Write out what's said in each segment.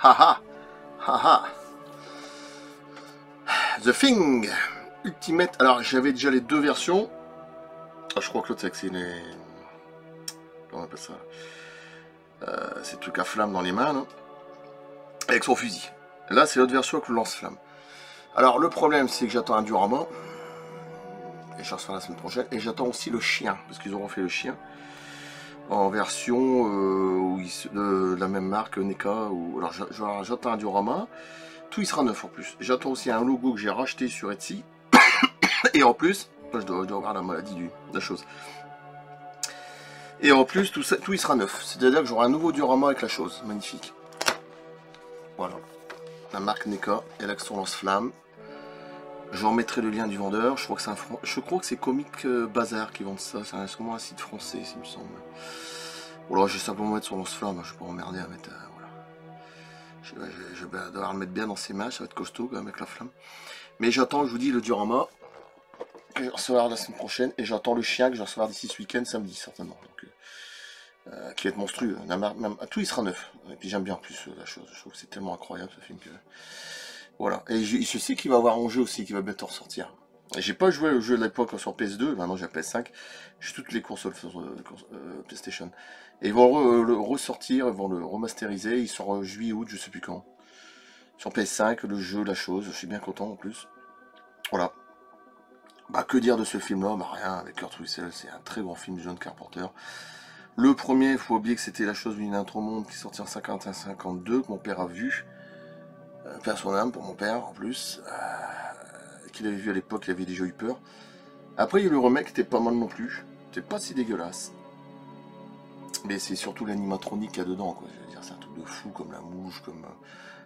Haha. Haha. The Thing Ultimate. Alors j'avais déjà les deux versions. Ah, je crois que l'autre c'est les... Comment on appelle ça? C'est le truc à flamme dans les mains là. Avec son fusil. Là c'est l'autre version avec le lance-flamme. Alors le problème c'est que j'attends un diorama. Et je reçois la semaine prochaine. Et j'attends aussi le chien. Parce qu'ils auront fait le chien. En version de la même marque, NECA. Alors j'attends un diorama. Tout il sera neuf en plus. J'attends aussi un logo que j'ai racheté sur Etsy. Et en plus, je dois avoir la maladie de la chose. Et en plus, tout il sera neuf. C'est-à-dire que j'aurai un nouveau diorama avec la chose. Magnifique. Voilà. La marque NECA et l'action lance-flamme. Je remettrai le lien du vendeur. Je crois que c'est Comic Bazar qui vendent ça. C'est sûrement un site français, il me semble. Voilà, je vais simplement mettre sur lance-flamme. Je vais pas m'emmerder à mettre. Voilà. Je vais devoir le mettre bien dans ses mains. Ça va être costaud quand même avec la flamme. Mais j'attends, je vous dis, le diorama que je vais recevoir la semaine prochaine. Et j'attends le chien que je vais recevoir d'ici ce week-end, samedi certainement. Donc, qui va être monstrueux. Tout il sera neuf. Et puis j'aime bien en plus la chose. Je trouve que c'est tellement incroyable ce film que. Voilà, et je sais qu'il va y avoir un jeu aussi qui va bientôt ressortir. J'ai pas joué au jeu de l'époque sur PS2, maintenant j'ai la PS5, j'ai toutes les consoles sur PlayStation. Et ils vont le ressortir, ils vont le remasteriser, il sort juillet, août, je sais plus quand. Sur PS5, le jeu, la chose, je suis bien content en plus. Voilà. Bah que dire de ce film-là? Bah rien, avec Kurt Russell, c'est un très grand film de John Carpenter. Le premier, il faut oublier que c'était La chose d'une intro monde qui est sorti en 51-52, que mon père a vu. Père son âme pour mon père en plus, qu'il avait vu à l'époque, il avait déjà eu peur. Après il y a eu le remake qui était pas mal non plus, c'était pas si dégueulasse. Mais c'est surtout l'animatronique qu'il y a dedans, quoi. Je veux dire, c'est un truc de fou, comme la mouche, comme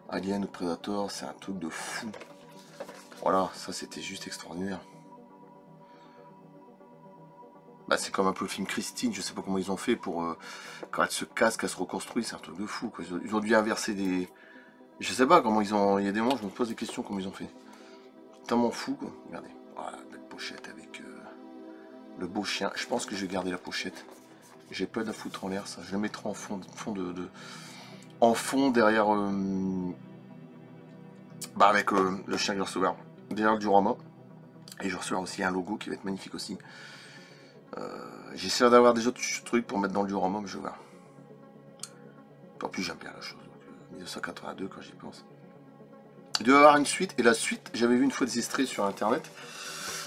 Alien ou Predator, c'est un truc de fou. Voilà, ça c'était juste extraordinaire. Bah, c'est comme un peu le film Christine, je sais pas comment ils ont fait pour quand elle se casse, qu'elle se reconstruit, c'est un truc de fou, quoi. Ils ont dû inverser des... Je sais pas comment ils ont... Il y a des moments, je me pose des questions comment ils ont fait. Tellement fou, quoi. Regardez. Voilà, belle pochette avec le beau chien. Je pense que je vais garder la pochette. J'ai pas de la foutre en l'air, ça. Je la mettrai en fond, en fond derrière... Bah, avec le chien que je vais recevoir. Derrière le diorama. Et je recevoir aussi un logo qui va être magnifique aussi. J'essaie d'avoir des autres trucs pour mettre dans le diorama, mais je vais voir. En plus, j'aime bien la chose. 1982 quand j'y pense. Il doit y avoir une suite, et la suite, j'avais vu une fois des extraits sur internet.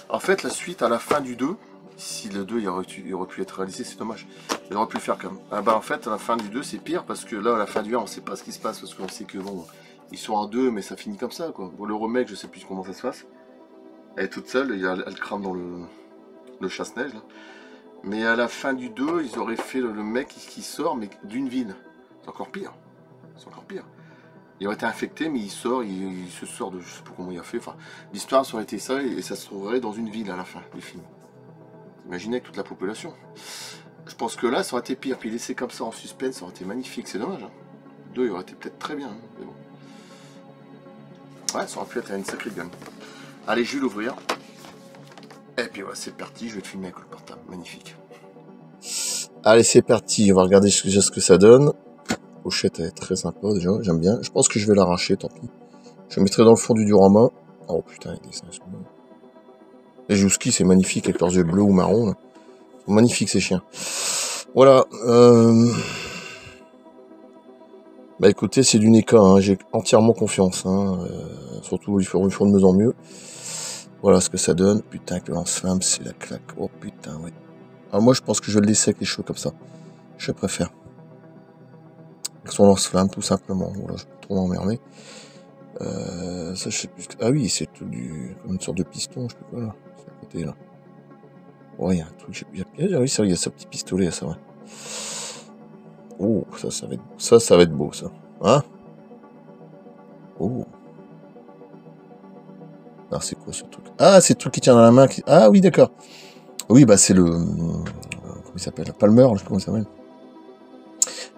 En fait, la suite à la fin du 2, si le 2 il aurait pu être réalisé, c'est dommage. Il aurait pu le faire quand même. Ah bah en fait, à la fin du 2, c'est pire parce que là, à la fin du 1, on sait pas ce qui se passe parce qu'on sait que bon, ils sont en 2, mais ça finit comme ça quoi. Bon, le remake, je sais plus comment ça se passe. Elle est toute seule, elle crame dans le chasse-neige là. Mais à la fin du 2, ils auraient fait le mec qui sort, mais d'une ville. C'est encore pire. C'est encore pire. Il aurait été infecté, mais il sort, il se sort de... Je sais pas comment il a fait. Enfin, l'histoire, ça aurait été ça, et ça se trouverait dans une ville à la fin du film. Imaginez toute la population. Je pense que là, ça aurait été pire. Puis laisser comme ça en suspense, ça aurait été magnifique. C'est dommage. Hein. 2, il aurait été peut-être très bien. Hein, mais bon. Ouais, ça aurait pu être une sacrée gamme. Allez, je vais l'ouvrir. Et puis voilà, c'est parti. Je vais te filmer avec le portable. Magnifique. Allez, c'est parti. On va regarder ce que ça donne. La pochette est très sympa déjà, j'aime bien. Je pense que je vais l'arracher, tant pis. Je mettrai dans le fond du diorama. Oh putain, les dessins sont beaux. Les Jouski, c'est magnifique avec leurs yeux bleus ou marron. Ils sont magnifiques ces chiens. Voilà. Bah écoutez, c'est du NECA, hein. J'ai entièrement confiance. Hein. Surtout, ils feront de mieux en mieux. Voilà ce que ça donne. Putain, que le lance-flamme, c'est la claque. Oh putain, ouais. Alors moi, je pense que je vais le laisser avec les cheveux comme ça. Je préfère. Avec son lance-flamme, tout simplement. Voilà, je peux trop m'emmerder. Ça, je sais plus. Ah oui, c'est tout comme une sorte de piston, je sais pas quoi là. C'est à côté là. Ouais, il y a un truc. Oui, ça, il y a ce petit pistolet, ça, ouais. Oh, ça va être. Ça va être beau, ça. Hein? Oh. Alors, c'est quoi ce truc? Ah, c'est le truc qui tient dans la main. Ah oui, d'accord. Oui, bah, c'est le. Comment il s'appelle? Palmer, je sais pas comment il s'appelle.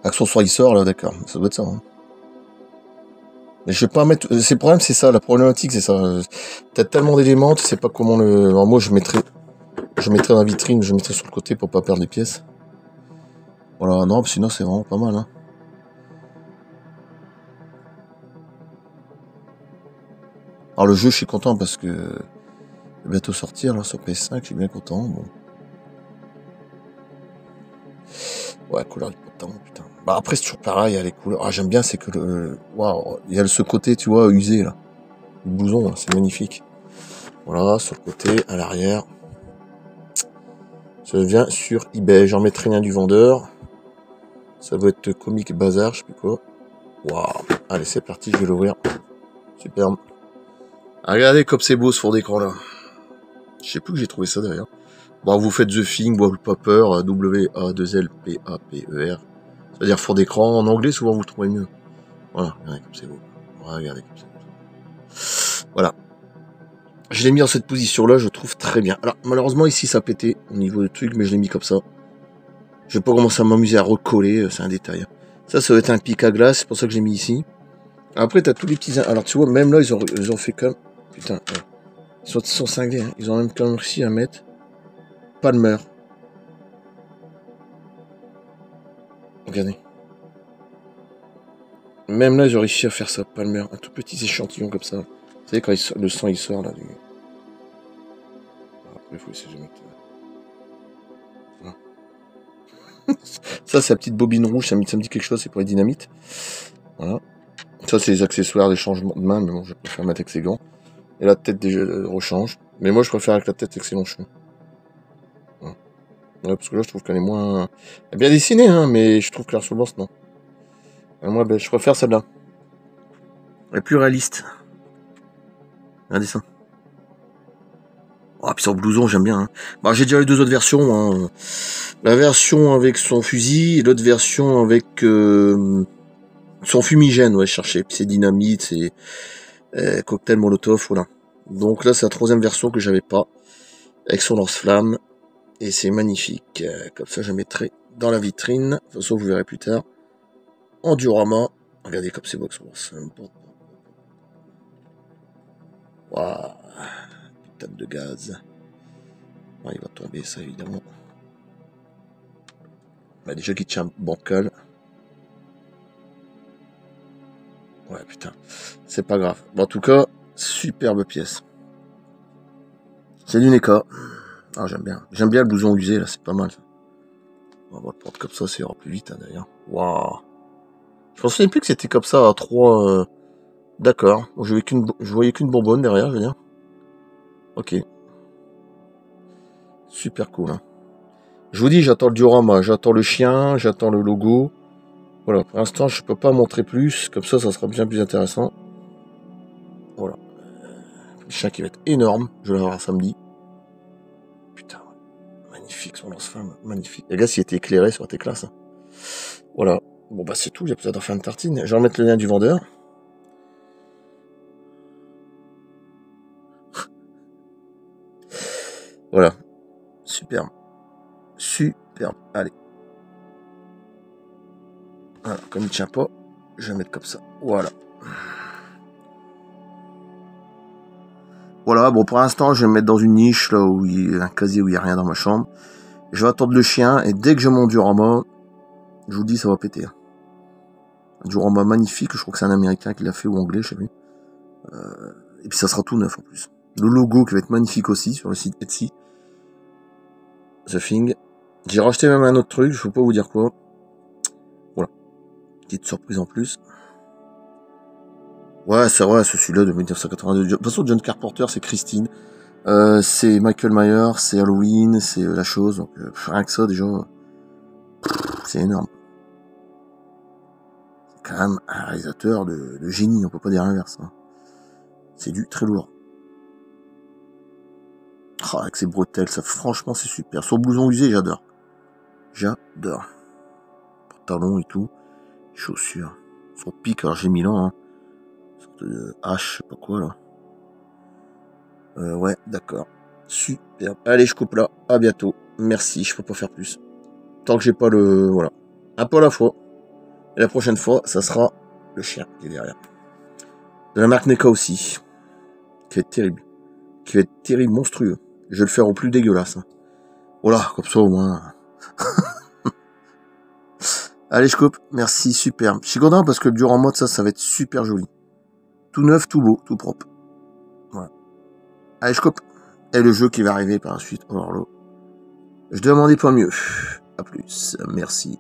Action soit il sort, là, d'accord. Ça doit être ça, hein. Mais je vais pas mettre. C'est le problème, c'est ça. La problématique, c'est ça. T'as tellement d'éléments, tu sais pas comment le. Alors moi, je mettrais dans la vitrine, je mettrais sur le côté pour pas perdre les pièces. Voilà, non, sinon c'est vraiment pas mal. Hein. Alors le jeu, je suis content parce que il va bientôt sortir là, sur PS5, je suis bien content. Bon. Ouais, couleur hypothèque, putain. Bah après, c'est toujours pareil, il y a les couleurs. Ah, j'aime bien, c'est que waouh, il y a ce côté, tu vois, usé là. Le blouson, là, c'est magnifique. Voilà, sur le côté, à l'arrière. Ça vient sur eBay. J'en mettrai rien du vendeur. Ça doit être comique bazar, je sais plus quoi. Waouh. Allez, c'est parti, je vais l'ouvrir. Superbe. Ah, regardez comme c'est beau ce fond d'écran là. Je sais plus où j'ai trouvé ça d'ailleurs. Bon, vous faites The Thing, Wallpaper, W-A-2-L-P-A-P-E-R. C'est-à-dire fond d'écran. En anglais, souvent vous le trouvez mieux. Voilà, regardez comme c'est beau. Regardez comme c'est beau. Voilà. Je l'ai mis dans cette position-là, je trouve très bien. Alors, malheureusement, ici, ça a pété au niveau du truc, mais je l'ai mis comme ça. Je vais pas commencer à m'amuser à recoller, c'est un détail. Ça va être un pic à glace, c'est pour ça que j'ai mis ici. Après, t'as tous les petits... Alors, tu vois, même là, ils ont fait comme... Putain, ouais. Ils sont cinglés, hein. Ils ont même quand même réussi à mettre... Palmer. Regardez. Même là, ils ont réussi à faire ça, Palmer. Un tout petit échantillon comme ça. Vous savez, quand le sang, il sort, là. Après, il faut essayer de mettre... Ça, c'est la petite bobine rouge, ça me dit quelque chose, c'est pour les dynamites. Voilà. Ça, c'est les accessoires des changements de main, mais bon, je préfère mettre avec ses gants. Et la tête déjà rechange. Mais moi, je préfère avec la tête avec ses longs cheveux. Voilà. Ouais, parce que là, je trouve qu'elle est moins... Elle est bien dessinée, hein, mais je trouve que la ressemblance, non. Moi, ben, je préfère celle-là. Elle est plus réaliste. Regardez ça. Ah, puis son blouson, j'aime bien. Hein. Bah, j'ai déjà les deux autres versions. Hein. La version avec son fusil et l'autre version avec son fumigène. Ouais, chercher. Puis c'est dynamite, c'est cocktail molotov, voilà. Donc là, c'est la troisième version que j'avais pas. Avec son lance-flamme. Et c'est magnifique. Comme ça, je mettrai dans la vitrine. De toute façon, vous verrez plus tard. En diorama. Regardez comme c'est beau que ça. Waouh. Putain de gaz. Ouais, il va tomber, ça, évidemment. Bah, déjà qu'il tient bancal. Ouais, putain. C'est pas grave. Bon, en tout cas, superbe pièce. C'est du NECA. Ah, j'aime bien. J'aime bien le blouson usé, là, c'est pas mal. Ça. On va le prendre comme ça ira plus vite, hein, d'ailleurs. Waouh. Je pensais plus que c'était comme ça à 3. D'accord. Je voyais qu'une bonbonne derrière, je veux dire. Ok. Super cool. Hein. Je vous dis, j'attends le diorama, j'attends le chien, j'attends le logo. Voilà, pour l'instant, je peux pas montrer plus. Comme ça sera bien plus intéressant. Voilà. Le chien qui va être énorme. Je vais l'avoir samedi. Putain. Magnifique son lance-flamme. Magnifique. Les gars, s'il était éclairé, ça aurait été classe. Hein. Voilà. Bon, bah, c'est tout. Il y a peut-être à faire une tartine. Je vais remettre le lien du vendeur. Voilà. Superbe. Superbe. Allez. Voilà. Comme il tient pas, je vais mettre comme ça. Voilà. Voilà, bon, pour l'instant, je vais me mettre dans une niche, là, où il y a un casier où il n'y a rien dans ma chambre. Je vais attendre le chien, et dès que j'ai mon diorama, je vous dis, ça va péter. Un diorama magnifique, je crois que c'est un Américain qui l'a fait, ou anglais, je sais plus. Et puis ça sera tout neuf, en plus. Le logo qui va être magnifique aussi, sur le site Etsy. The Thing. J'ai racheté même un autre truc, je ne peux pas vous dire quoi. Voilà. Petite surprise en plus. Ouais, c'est vrai, celui-là de 1982. De toute façon, John Carpenter, c'est Christine. C'est Michael Myers, c'est Halloween, c'est la chose. Donc, rien que ça, déjà, c'est énorme. C'est quand même un réalisateur de génie, on peut pas dire l'inverse. Hein. C'est du très lourd. Oh, avec ses bretelles, ça, franchement, c'est super. Son blouson usé, j'adore. J'adore. Pantalon et tout. Chaussures. Son pic, alors j'ai mis là, hein. Sorte de hache, je sais pas quoi, là. Ouais, d'accord. Super. Allez, je coupe là. À bientôt. Merci, je peux pas faire plus. Tant que j'ai pas le... Voilà. Un peu à la fois. Et la prochaine fois, ça sera le chien qui est derrière. De la marque NECA aussi. Qui va être terrible. Qui va être terrible, monstrueux. Je vais le faire au plus dégueulasse. Hein. Voilà, comme ça au moins. Allez, je coupe. Merci, super. Je suis content parce que le dur en mode, ça va être super joli. Tout neuf, tout beau, tout propre. Allez, je coupe. Et le jeu qui va arriver par la suite, Overlord. Je demandais pas mieux. À plus. Merci.